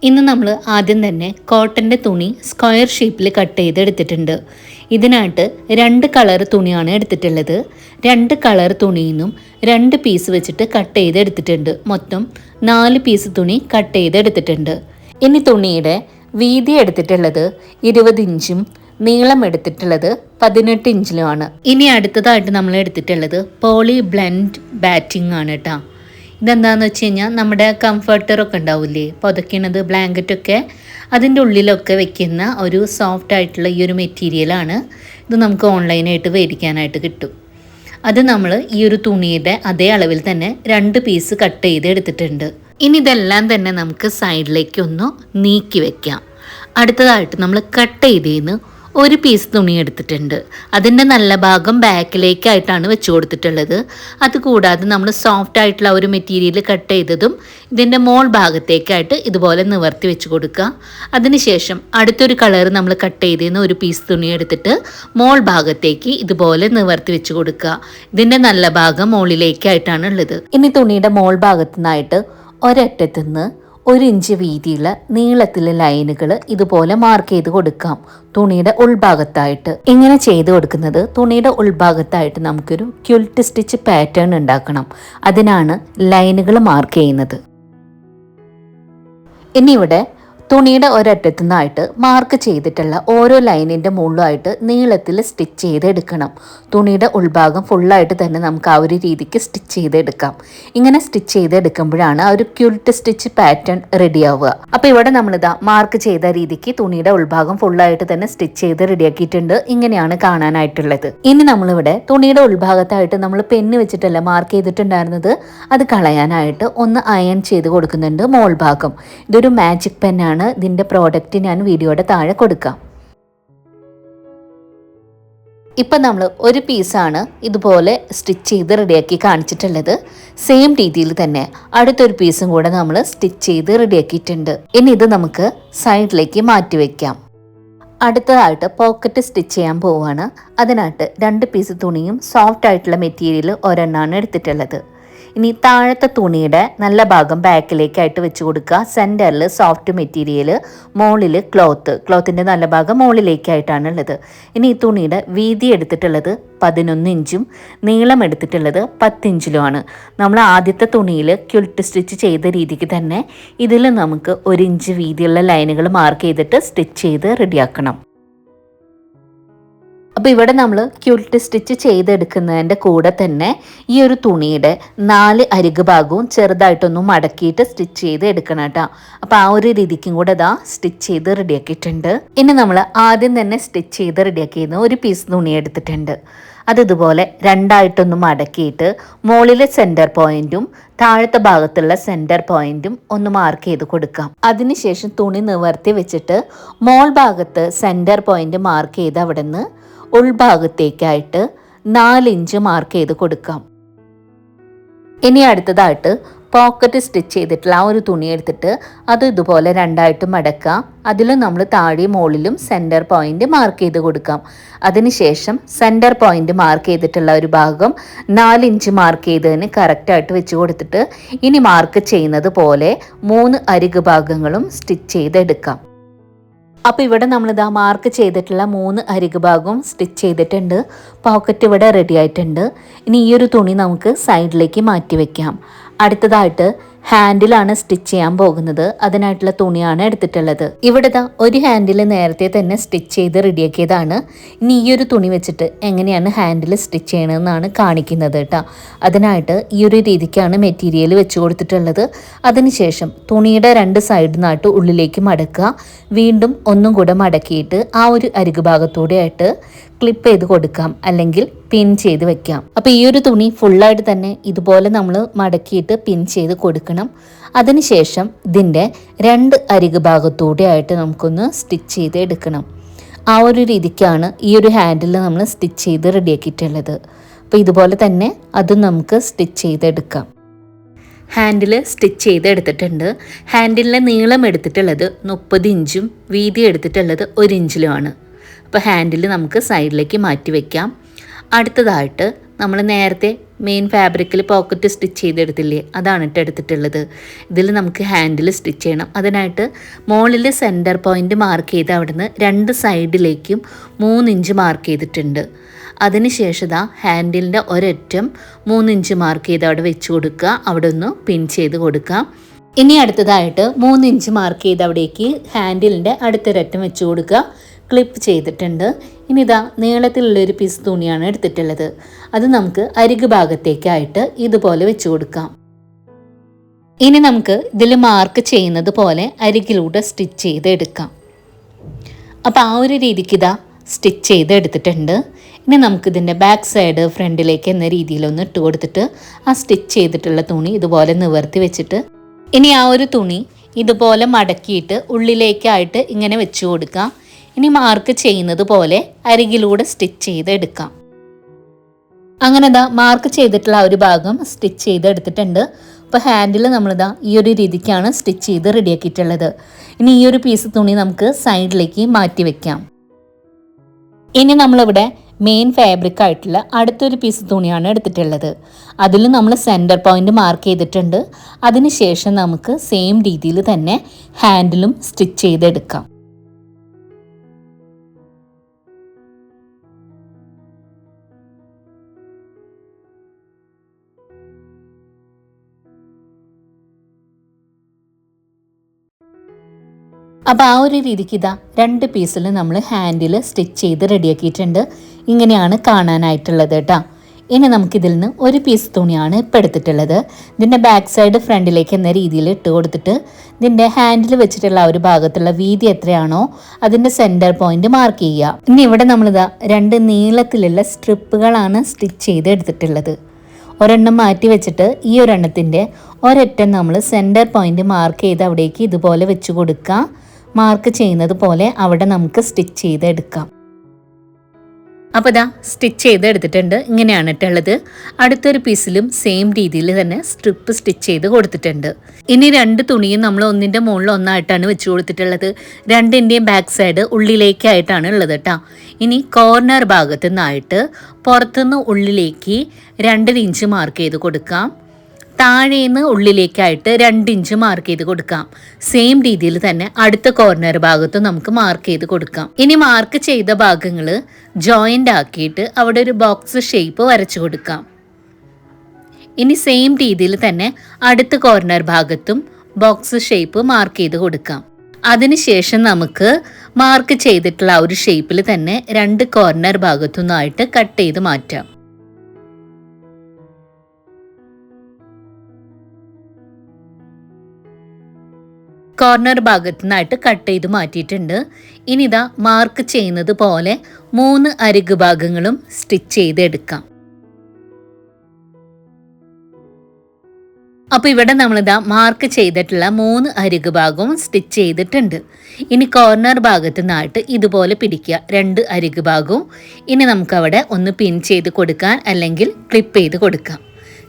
ഇന്ന് നമ്മൾ ആദ്യം തന്നെ കോട്ടൻ്റെ തുണി സ്ക്വയർ ഷേപ്പിൽ കട്ട് ചെയ്തെടുത്തിട്ടുണ്ട്. ഇതിനായിട്ട് 2 കളർ തുണിയാണ് എടുത്തിട്ടുള്ളത്. 2 കളർ തുണിയിൽ നിന്നും 2 പീസ് വെച്ചിട്ട് കട്ട് ചെയ്തെടുത്തിട്ടുണ്ട്. മൊത്തം 4 പീസ് തുണി കട്ട് ചെയ്തെടുത്തിട്ടുണ്ട്. ഇനി തുണിയുടെ വീതി എടുത്തിട്ടുള്ളത് 20 ഇഞ്ചും നീളം എടുത്തിട്ടുള്ളത് 18 ഇഞ്ചിലുമാണ്. ഇനി അടുത്തതായിട്ട് നമ്മൾ എടുത്തിട്ടുള്ളത് പോളി ബ്ലെൻഡ് ബാറ്റിംഗ് ആണ് കേട്ടോ. ഇതെന്താണെന്ന് വെച്ച് കഴിഞ്ഞാൽ നമ്മുടെ കംഫർട്ടറൊക്കെ ഉണ്ടാവില്ലേ, പുതയ്ക്കുന്നത് ബ്ലാങ്കറ്റൊക്കെ, അതിൻ്റെ ഉള്ളിലൊക്കെ വെക്കുന്ന ഒരു സോഫ്റ്റ് ആയിട്ടുള്ള ഈ ഒരു മെറ്റീരിയലാണ്. ഇത് നമുക്ക് ഓൺലൈനായിട്ട് മേടിക്കാനായിട്ട് കിട്ടും. അത് നമ്മൾ ഈ ഒരു തുണിയുടെ അതേ അളവിൽ തന്നെ 2 പീസ് കട്ട് ചെയ്ത് എടുത്തിട്ടുണ്ട്. ഇനി ഇതെല്ലാം തന്നെ നമുക്ക് സൈഡിലേക്ക് ഒന്ന് നീക്കി വെക്കാം. അടുത്തതായിട്ട് നമ്മൾ കട്ട് ചെയ്തതിന് 1 പീസ് തുണി എടുത്തിട്ടുണ്ട്. അതിൻ്റെ നല്ല ഭാഗം ബാക്കിലേക്കായിട്ടാണ് വെച്ച് കൊടുത്തിട്ടുള്ളത്. അതുകൂടാതെ നമ്മൾ സോഫ്റ്റ് ആയിട്ടുള്ള ഒരു മെറ്റീരിയൽ കട്ട് ചെയ്തതും ഇതിൻ്റെ മോൾ ഭാഗത്തേക്കായിട്ട് ഇതുപോലെ നിവർത്തി വെച്ച് കൊടുക്കുക. അതിനുശേഷം അടുത്തൊരു കളർ നമ്മൾ കട്ട് ചെയ്തതിന് 1 പീസ് തുണി എടുത്തിട്ട് മോൾ ഭാഗത്തേക്ക് ഇതുപോലെ നിവർത്തി വെച്ച് കൊടുക്കുക. ഇതിൻ്റെ നല്ല ഭാഗം മുകളിലേക്കായിട്ടാണ് ഉള്ളത്. ഇനി തുണിയുടെ മോൾ ഭാഗത്തു നിന്നായിട്ട് ഒരറ്റത്തുനിന്ന് 1 ഇഞ്ച് വീതിയുള്ള നീളത്തിലെ ലൈനുകൾ ഇതുപോലെ മാർക്ക് ചെയ്ത് കൊടുക്കാം തുണിയുടെ ഉൾഭാഗത്തായിട്ട്. ഇങ്ങനെ ചെയ്ത് കൊടുക്കുന്നത് തുണിയുടെ ഉൾഭാഗത്തായിട്ട് നമുക്കൊരു ക്വിൽറ്റ് സ്റ്റിച്ച് പാറ്റേൺ ഉണ്ടാക്കണം. അതിനാണ് ലൈനുകൾ മാർക്ക് ചെയ്യുന്നത്. ഇനി ഇവിടെ തുണിയുടെ ഒരറ്റത്തു നിന്നായിട്ട് മാർക്ക് ചെയ്തിട്ടുള്ള ഓരോ ലൈനിൻ്റെ മുകളിലായിട്ട് നീളത്തിൽ സ്റ്റിച്ച് ചെയ്തെടുക്കണം. തുണിയുടെ ഉൾഭാഗം ഫുള്ളായിട്ട് തന്നെ നമുക്ക് ആ ഒരു രീതിക്ക് സ്റ്റിച്ച് ചെയ്തെടുക്കാം. ഇങ്ങനെ സ്റ്റിച്ച് ചെയ്തെടുക്കുമ്പോഴാണ് ആ ഒരു ക്വിൽറ്റ് സ്റ്റിച്ച് പാറ്റേൺ റെഡി ആവുക. അപ്പോൾ ഇവിടെ നമ്മളിതാ മാർക്ക് ചെയ്ത രീതിക്ക് തുണിയുടെ ഉൾഭാഗം ഫുള്ളായിട്ട് തന്നെ സ്റ്റിച്ച് ചെയ്ത് റെഡിയാക്കിയിട്ടുണ്ട്. ഇങ്ങനെയാണ് കാണാനായിട്ടുള്ളത്. ഇനി നമ്മളിവിടെ തുണിയുടെ ഉൾഭാഗത്തായിട്ട് നമ്മൾ പെന്ന് വെച്ചിട്ടല്ല മാർക്ക് ചെയ്തിട്ടുണ്ടായിരുന്നത്, അത് കളയാനായിട്ട് ഒന്ന് അയൺ ചെയ്ത് കൊടുക്കുന്നുണ്ട് മോൾ ഭാഗം. ഇതൊരു മാജിക് പെന്നാണ്. ഇതിൻ്റെ പ്രോഡക്റ്റ് ഞാൻ വീഡിയോയുടെ താഴെ കൊടുക്കാം. ഇപ്പം നമ്മൾ 1 പീസാണ് ഇതുപോലെ സ്റ്റിച്ച് ചെയ്ത് റെഡിയാക്കി കാണിച്ചിട്ടുള്ളത്. സെയിം രീതിയിൽ തന്നെ അടുത്തൊരു പീസും കൂടെ നമ്മൾ സ്റ്റിച്ച് ചെയ്ത് റെഡിയാക്കിയിട്ടുണ്ട്. ഇനി ഇത് നമുക്ക് സൈഡിലേക്ക് മാറ്റി വയ്ക്കാം. അടുത്തതായിട്ട് പോക്കറ്റ് സ്റ്റിച്ച് ചെയ്യാൻ പോവുകയാണ്. അതിനായിട്ട് 2 പീസ് തുണിയും സോഫ്റ്റ് ആയിട്ടുള്ള മെറ്റീരിയൽ ഒരെണ്ണമാണ് എടുത്തിട്ടുള്ളത്. ഇനി താഴത്തെ തുണിയുടെ നല്ല ഭാഗം ബാക്കിലേക്കായിട്ട് വെച്ച് കൊടുക്കുക. സെൻറ്ററിൽ സോഫ്റ്റ് മെറ്റീരിയൽ, മുകളിൽ ക്ലോത്തിൻ്റെ നല്ല ഭാഗം മുകളിലേക്കായിട്ടാണ് ഉള്ളത്. ഇനി ഈ തുണിയുടെ വീതി എടുത്തിട്ടുള്ളത് 11 ഇഞ്ചും നീളം എടുത്തിട്ടുള്ളത് 10 ഇഞ്ചിലുമാണ്. നമ്മൾ ആദ്യത്തെ തുണിയിൽ ക്വിൽറ്റ് സ്റ്റിച്ച് ചെയ്ത രീതിക്ക് തന്നെ ഇതിൽ നമുക്ക് 1 ഇഞ്ച് വീതിയുള്ള ലൈനുകൾ മാർക്ക് ചെയ്തിട്ട് സ്റ്റിച്ച് ചെയ്ത് റെഡിയാക്കണം. അപ്പോൾ ഇവിടെ നമ്മൾ ക്വിൽറ്റ് സ്റ്റിച്ച് ചെയ്തെടുക്കുന്നതിൻ്റെ കൂടെ തന്നെ ഈ ഒരു തുണിയുടെ 4 അരിക് ഭാഗവും ചെറുതായിട്ടൊന്നും മടക്കിയിട്ട് സ്റ്റിച്ച് ചെയ്ത് എടുക്കണം കേട്ടോ. അപ്പോൾ ആ ഒരു രീതിക്കും കൂടെ ഇതാ സ്റ്റിച്ച് ചെയ്ത് റെഡിയാക്കിയിട്ടുണ്ട്. ഇനി നമ്മൾ ആദ്യം തന്നെ സ്റ്റിച്ച് ചെയ്ത് റെഡിയാക്കിയിരുന്ന 1 പീസ് തുണി എടുത്തിട്ടുണ്ട്. അത് ഇതുപോലെ 2ആയിട്ടൊന്ന് മടക്കിയിട്ട് മുകളിലെ സെൻറ്റർ പോയിന്റും താഴത്തെ ഭാഗത്തുള്ള സെൻറ്റർ പോയിന്റും ഒന്ന് മാർക്ക് ചെയ്ത് കൊടുക്കാം. അതിനുശേഷം തുണി നിവർത്തി വെച്ചിട്ട് മോൾ ഭാഗത്ത് സെൻറ്റർ പോയിന്റ് മാർക്ക് ചെയ്ത് അവിടെ നിന്ന് ഉൾഭാഗത്തേക്കായിട്ട് 4 ഇഞ്ച് മാർക്ക് ചെയ്ത് കൊടുക്കാം. ഇനി അടുത്തതായിട്ട് പോക്കറ്റ് സ്റ്റിച്ച് ചെയ്തിട്ടുള്ള ആ ഒരു തുണി എടുത്തിട്ട് അത് ഇതുപോലെ 2ആയിട്ട് മടക്കാം. അതിലും നമ്മൾ താഴെ മുകളിലും സെൻറ്റർ പോയിന്റ് മാർക്ക് ചെയ്ത് കൊടുക്കാം. അതിനുശേഷം സെൻറ്റർ പോയിന്റ് മാർക്ക് ചെയ്തിട്ടുള്ള ഒരു ഭാഗം 4 ഇഞ്ച് മാർക്ക് ചെയ്തതിന് കറക്റ്റായിട്ട് വെച്ച് കൊടുത്തിട്ട് ഇനി മാർക്ക് ചെയ്യുന്നത് പോലെ 3 അരിക് ഭാഗങ്ങളും സ്റ്റിച്ച് ചെയ്തെടുക്കാം. അപ്പോൾ ഇവിടെ നമ്മളിതാ മാർക്ക് ചെയ്തിട്ടുള്ള 3 അരിക് ഭാഗവും സ്റ്റിച്ച് ചെയ്തിട്ടുണ്ട്. പോക്കറ്റ് ഇവിടെ റെഡി ആയിട്ടുണ്ട്. ഇനി ഈ ഒരു തുണി നമുക്ക് സൈഡിലേക്ക് മാറ്റി വയ്ക്കാം. അടുത്തതായിട്ട് ഹാൻഡിലാണ് സ്റ്റിച്ച് ചെയ്യാൻ പോകുന്നത്. അതിനായിട്ടുള്ള തുണിയാണ് എടുത്തിട്ടുള്ളത്. ഇവിടെ ഒരു ഹാൻഡിൽ നേരത്തെ തന്നെ സ്റ്റിച്ച് ചെയ്ത് റെഡിയാക്കിയതാണ്. ഇനി ഈ ഒരു തുണി വെച്ചിട്ട് എങ്ങനെയാണ് ഹാൻഡിൽ സ്റ്റിച്ച് ചെയ്യണമെന്നാണ് കാണിക്കുന്നത് കേട്ടോ. അതിനായിട്ട് ഈ ഒരു രീതിക്കാണ് മെറ്റീരിയൽ വെച്ച് കൊടുത്തിട്ടുള്ളത്. അതിനുശേഷം തുണിയുടെ 2 സൈഡിൽ നിന്നായിട്ട് ഉള്ളിലേക്ക് മടക്കുക. വീണ്ടും ഒന്നും കൂടെ മടക്കിയിട്ട് ആ ഒരു അരിക് ഭാഗത്തൂടെ ആയിട്ട് ക്ലിപ്പ് ചെയ്ത് കൊടുക്കാം, അല്ലെങ്കിൽ പിൻ ചെയ്ത് വെക്കാം. അപ്പോൾ ഈ ഒരു തുണി ഫുള്ളായിട്ട് തന്നെ ഇതുപോലെ നമ്മൾ മടക്കിയിട്ട് പിൻ ചെയ്ത് കൊടുക്കണം. അതിനുശേഷം ഇതിൻ്റെ 2 അരിക് ഭാഗത്തൂടെ ആയിട്ട് നമുക്കൊന്ന് സ്റ്റിച്ച് ചെയ്ത് എടുക്കണം. ആ ഒരു രീതിക്കാണ് ഈ ഒരു ഹാൻഡിൽ നമ്മൾ സ്റ്റിച്ച് ചെയ്ത് റെഡിയാക്കിയിട്ടുള്ളത്. അപ്പോൾ ഇതുപോലെ തന്നെ അതും നമുക്ക് സ്റ്റിച്ച് ചെയ്തെടുക്കാം. ഹാൻഡിൽ സ്റ്റിച്ച് ചെയ്തെടുത്തിട്ടുണ്ട്. ഹാൻഡിലിൻ്റെ നീളം എടുത്തിട്ടുള്ളത് 30 ഇഞ്ചും വീതി എടുത്തിട്ടുള്ളത് 1 ഇഞ്ചിലുമാണ്. അപ്പോൾ ഹാൻഡിൽ നമുക്ക് സൈഡിലേക്ക് മാറ്റി വയ്ക്കാം. അടുത്തതായിട്ട് നമ്മൾ നേരത്തെ മെയിൻ ഫാബ്രിക്കിൽ പോക്കറ്റ് സ്റ്റിച്ച് ചെയ്തെടുത്തില്ലേ, അതാണ് എടുത്തിട്ടുള്ളത്. ഇതിൽ നമുക്ക് ഹാൻഡിൽ സ്റ്റിച്ച് ചെയ്യണം. അതിനായിട്ട് മുകളിൽ സെൻറ്റർ പോയിൻ്റ് മാർക്ക് ചെയ്ത് അവിടുന്ന് 2 സൈഡിലേക്കും 3 ഇഞ്ച് മാർക്ക് ചെയ്തിട്ടുണ്ട്. അതിനുശേഷം ഹാൻഡിലിൻ്റെ ഒരറ്റം 3 ഇഞ്ച് മാർക്ക് ചെയ്ത് അവിടെ വെച്ച് കൊടുക്കുക. അവിടെ ഒന്ന് പിൻ ചെയ്ത് കൊടുക്കാം. ഇനി അടുത്തതായിട്ട് 3 ഇഞ്ച് മാർക്ക് ചെയ്ത് അവിടേക്ക് ഹാൻഡിലിൻ്റെ അടുത്തൊരറ്റം വെച്ച് കൊടുക്കുക. ക്ലിപ്പ് ചെയ്തിട്ടുണ്ട്. ഇനി നീളത്തിലുള്ളൊരു പീസ് തുണിയാണ് എടുത്തിട്ടുള്ളത്. അത് നമുക്ക് അരികു ഭാഗത്തേക്കായിട്ട് ഇതുപോലെ വെച്ച് കൊടുക്കാം. ഇനി നമുക്ക് ഇതിൽ മാർക്ക് ചെയ്യുന്നത് പോലെ അരികിലൂടെ സ്റ്റിച്ച് ചെയ്ത് എടുക്കാം. അപ്പോൾ ആ ഒരു രീതിക്ക് സ്റ്റിച്ച് ചെയ്ത് എടുത്തിട്ടുണ്ട്. ഇനി നമുക്കിതിൻ്റെ ബാക്ക് സൈഡ് ഫ്രണ്ടിലേക്ക് എന്ന രീതിയിലൊന്ന് ഇട്ട് കൊടുത്തിട്ട് ആ സ്റ്റിച്ച് ചെയ്തിട്ടുള്ള തുണി ഇതുപോലെ നിവർത്തി വെച്ചിട്ട് ഇനി ആ ഒരു തുണി ഇതുപോലെ മടക്കിയിട്ട് ഉള്ളിലേക്കായിട്ട് ഇങ്ങനെ വെച്ച് കൊടുക്കാം. ഇനി മാർക്ക് ചെയ്യുന്നത് പോലെ അരികിലൂടെ സ്റ്റിച്ച് ചെയ്ത് എടുക്കാം. അങ്ങനെ മാർക്ക് ചെയ്തിട്ടുള്ള ആ ഒരു ഭാഗം സ്റ്റിച്ച് ചെയ്ത് എടുത്തിട്ടുണ്ട്. അപ്പോൾ ഹാൻഡിൽ നമ്മളിതാ ഈ ഒരു രീതിക്കാണ് സ്റ്റിച്ച് ചെയ്ത് റെഡിയാക്കിയിട്ടുള്ളത്. ഇനി ഈ ഒരു പീസ് തുണി നമുക്ക് സൈഡിലേക്ക് മാറ്റി വെക്കാം. ഇനി നമ്മളിവിടെ മെയിൻ ഫാബ്രിക് ആയിട്ടുള്ള അടുത്തൊരു പീസ് തുണിയാണ് എടുത്തിട്ടുള്ളത്. അതിൽ നമ്മൾ സെൻറ്റർ പോയിൻ്റ് മാർക്ക് ചെയ്തിട്ടുണ്ട്. അതിനുശേഷം നമുക്ക് സെയിം രീതിയിൽ തന്നെ ഹാൻഡിലും സ്റ്റിച്ച് ചെയ്തെടുക്കാം. അപ്പോൾ ആ ഒരു രീതിക്ക് 2 പീസിൽ നമ്മൾ ഹാൻഡിൽ സ്റ്റിച്ച് ചെയ്ത് റെഡിയാക്കിയിട്ടുണ്ട്. ഇങ്ങനെയാണ് കാണാനായിട്ടുള്ളത് കേട്ടോ. ഇനി നമുക്കിതിൽ നിന്ന് ഒരു പീസ് തുണിയാണ് ഇപ്പോൾ എടുത്തിട്ടുള്ളത്. ഇതിൻ്റെ ബാക്ക് സൈഡ് ഫ്രണ്ടിലേക്ക് എന്ന രീതിയിൽ ഇട്ട് കൊടുത്തിട്ട് ഇതിൻ്റെ ഹാൻഡിൽ വെച്ചിട്ടുള്ള ആ ഒരു ഭാഗത്തുള്ള വീതി എത്രയാണോ അതിൻ്റെ സെൻറ്റർ പോയിൻ്റ് മാർക്ക് ചെയ്യുക. ഇനി ഇവിടെ നമ്മളിതാ 2 നീളത്തിലുള്ള സ്ട്രിപ്പുകളാണ് സ്റ്റിച്ച് ചെയ്ത് എടുത്തിട്ടുള്ളത്. ഒരെണ്ണം മാറ്റി വെച്ചിട്ട് ഈ ഒരെണ്ണത്തിൻ്റെ ഒരറ്റം നമ്മൾ സെൻറ്റർ പോയിൻ്റ് മാർക്ക് ചെയ്ത് അവിടേക്ക് ഇതുപോലെ വെച്ച് കൊടുക്കുക. മാർക്ക് ചെയ്യുന്നത് പോലെ അവിടെ നമുക്ക് സ്റ്റിച്ച് ചെയ്തെടുക്കാം. അപ്പോൾ സ്റ്റിച്ച് ചെയ്ത് എടുത്തിട്ടുണ്ട്. ഇങ്ങനെയാണ് ഇട്ടുള്ളത്. അടുത്തൊരു പീസിലും സെയിം രീതിയിൽ തന്നെ സ്ട്രിപ്പ് സ്റ്റിച്ച് ചെയ്ത് കൊടുത്തിട്ടുണ്ട്. ഇനി 2 തുണിയും നമ്മൾ ഒന്നിൻ്റെ മുകളിൽ ഒന്നായിട്ടാണ് വെച്ച് കൊടുത്തിട്ടുള്ളത്. 2ൻ്റെയും ബാക്ക് സൈഡ് ഉള്ളിലേക്കായിട്ടാണ് ഉള്ളത് കേട്ടോ. ഇനി കോർണർ ഭാഗത്തു നിന്നായിട്ട് പുറത്തുനിന്ന് ഉള്ളിലേക്ക് 2 ഇഞ്ച് മാർക്ക് ചെയ്ത് കൊടുക്കാം. താഴേന്ന് ഉള്ളിലേക്കായിട്ട് 2 ഇഞ്ച് മാർക്ക് ചെയ്ത് കൊടുക്കാം. സെയിം രീതിയിൽ തന്നെ അടുത്ത കോർണർ ഭാഗത്ത് നമുക്ക് മാർക്ക് ചെയ്ത് കൊടുക്കാം. ഇനി മാർക്ക് ചെയ്ത ഭാഗങ്ങൾ ജോയിൻ്റ് ആക്കിയിട്ട് അവിടെ ഒരു ബോക്സ് ഷേപ്പ് വരച്ചു കൊടുക്കാം. ഇനി സെയിം രീതിയിൽ തന്നെ അടുത്ത കോർണർ ഭാഗത്തും ബോക്സ് ഷേപ്പ് മാർക്ക് ചെയ്ത് കൊടുക്കാം. അതിനുശേഷം നമുക്ക് മാർക്ക് ചെയ്തിട്ടുള്ള ആ ഒരു ഷേപ്പിൽ തന്നെ 2 കോർണർ ഭാഗത്തുനിന്നായിട്ട് കട്ട് ചെയ്ത് മാറ്റാം. കോർണർ ഭാഗത്തു നിന്നായിട്ട് കട്ട് ചെയ്ത് മാറ്റിയിട്ടുണ്ട്. ഇനി മാർക്ക് ചെയ്യുന്നത് പോലെ 3 അരികു ഭാഗങ്ങളും സ്റ്റിച്ച് ചെയ്തെടുക്കാം. അപ്പോൾ ഇവിടെ നമ്മളിതാ മാർക്ക് ചെയ്തിട്ടുള്ള 3 അരികു ഭാഗവും സ്റ്റിച്ച് ചെയ്തിട്ടുണ്ട്. ഇനി കോർണർ ഭാഗത്തു നിന്നായിട്ട് ഇതുപോലെ പിടിക്കുക 2 അരികു ഭാഗവും. ഇനി നമുക്കവിടെ ഒന്ന് പിൻ ചെയ്ത് കൊടുക്കാൻ അല്ലെങ്കിൽ ക്ലിപ്പ് ചെയ്ത് കൊടുക്കാം.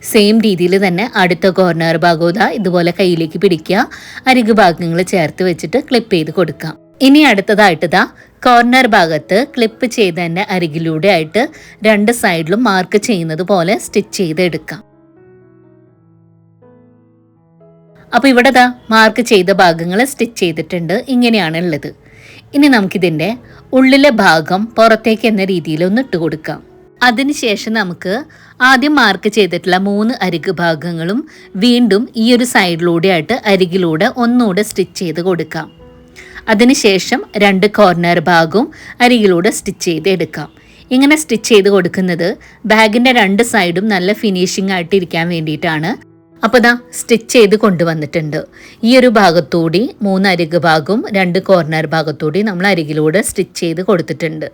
സെയിം രീതിയിൽ തന്നെ അടുത്ത കോർണർ ഭാഗവും ഇതുപോലെ കയ്യിലേക്ക് പിടിക്കുക. അരികു ഭാഗങ്ങൾ ചേർത്ത് വെച്ചിട്ട് ക്ലിപ്പ് ചെയ്ത് കൊടുക്കാം. ഇനി അടുത്തതായിട്ട് കോർണർ ഭാഗത്ത് ക്ലിപ്പ് ചെയ്തതിൻ്റെ അരികിലൂടെ ആയിട്ട് 2 സൈഡിലും മാർക്ക് ചെയ്യുന്നത് പോലെ സ്റ്റിച്ച് ചെയ്തെടുക്കാം. അപ്പോൾ ഇവിടെ മാർക്ക് ചെയ്ത ഭാഗങ്ങൾ സ്റ്റിച്ച് ചെയ്തിട്ടുണ്ട്. ഇങ്ങനെയാണ് ഉള്ളത്. ഇനി നമുക്കിതിൻ്റെ ഉള്ളിലെ ഭാഗം പുറത്തേക്ക് എന്ന രീതിയിൽ ഒന്ന് ഇട്ട് കൊടുക്കാം. അതിനുശേഷം നമുക്ക് ആദ്യം മാർക്ക് ചെയ്തിട്ടുള്ള 3 അരികു ഭാഗങ്ങളും വീണ്ടും ഈ ഒരു സൈഡിലൂടെ ആയിട്ട് അരികിലൂടെ ഒന്നുകൂടെ സ്റ്റിച്ച് ചെയ്ത് കൊടുക്കാം. അതിനുശേഷം 2 കോർണർ ഭാഗവും അരികിലൂടെ സ്റ്റിച്ച് ചെയ്ത് എടുക്കാം. ഇങ്ങനെ സ്റ്റിച്ച് ചെയ്ത് കൊടുക്കുന്നത് ബാഗിൻ്റെ 2 സൈഡും നല്ല ഫിനിഷിംഗ് ആയിട്ട് ഇരിക്കാൻ വേണ്ടിയിട്ടാണ്. അപ്പോൾ സ്റ്റിച്ച് ചെയ്ത് കൊണ്ടുവന്നിട്ടുണ്ട്. ഈ ഒരു ഭാഗത്തൂടി 3 അരികു ഭാഗവും 2 കോർണർ ഭാഗത്തൂടി നമ്മൾ അരികിലൂടെ സ്റ്റിച്ച് ചെയ്ത് കൊടുത്തിട്ടുണ്ട്.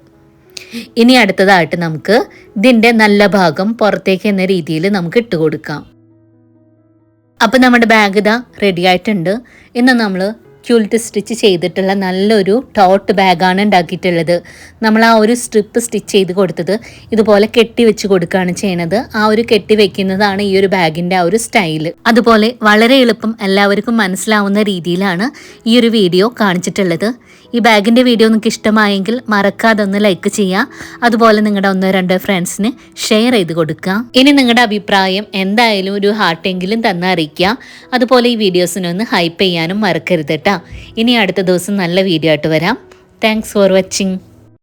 ഇനി അടുത്തതായിട്ട് നമുക്ക് ഇതിൻ്റെ നല്ല ഭാഗം പുറത്തേക്ക് എന്ന രീതിയിൽ നമുക്ക് ഇട്ട് കൊടുക്കാം. അപ്പം നമ്മുടെ ബാഗ് റെഡി ആയിട്ടുണ്ട്. ഇന്ന് നമ്മൾ ക്യൂൾട്ട് സ്റ്റിച്ച് ചെയ്തിട്ടുള്ള നല്ലൊരു ടോട്ട് ബാഗാണ് ഉണ്ടാക്കിയിട്ടുള്ളത്. നമ്മൾ ആ ഒരു സ്ട്രിപ്പ് സ്റ്റിച്ച് ചെയ്ത് കൊടുത്തത് ഇതുപോലെ കെട്ടി വെച്ച് കൊടുക്കുകയാണ് ചെയ്യണത്. ആ ഒരു കെട്ടി വെക്കുന്നതാണ് ഈ ഒരു ബാഗിൻ്റെ ആ ഒരു സ്റ്റൈല്. അതുപോലെ വളരെ എളുപ്പം എല്ലാവർക്കും മനസ്സിലാവുന്ന രീതിയിലാണ് ഈ ഒരു വീഡിയോ കാണിച്ചിട്ടുള്ളത്. ഈ ബാഗിൻ്റെ വീഡിയോ നിങ്ങൾക്ക് ഇഷ്ടമായെങ്കിൽ മറക്കാതെ ഒന്ന് ലൈക്ക് ചെയ്യുക. അതുപോലെ നിങ്ങളുടെ 1-2 ഫ്രണ്ട്സിന് ഷെയർ ചെയ്ത് കൊടുക്കുക. ഇനി നിങ്ങളുടെ അഭിപ്രായം എന്തായാലും ഒരു ഹാർട്ടെങ്കിലും തന്നറിയിക്കുക. അതുപോലെ ഈ വീഡിയോസിനൊന്ന് ഹൈപ്പ് ചെയ്യാനും മറക്കരുത് കേട്ടോ. ഇനി അടുത്ത ദിവസം നല്ല വീഡിയോ ആയിട്ട് വരാം. Thanks for watching.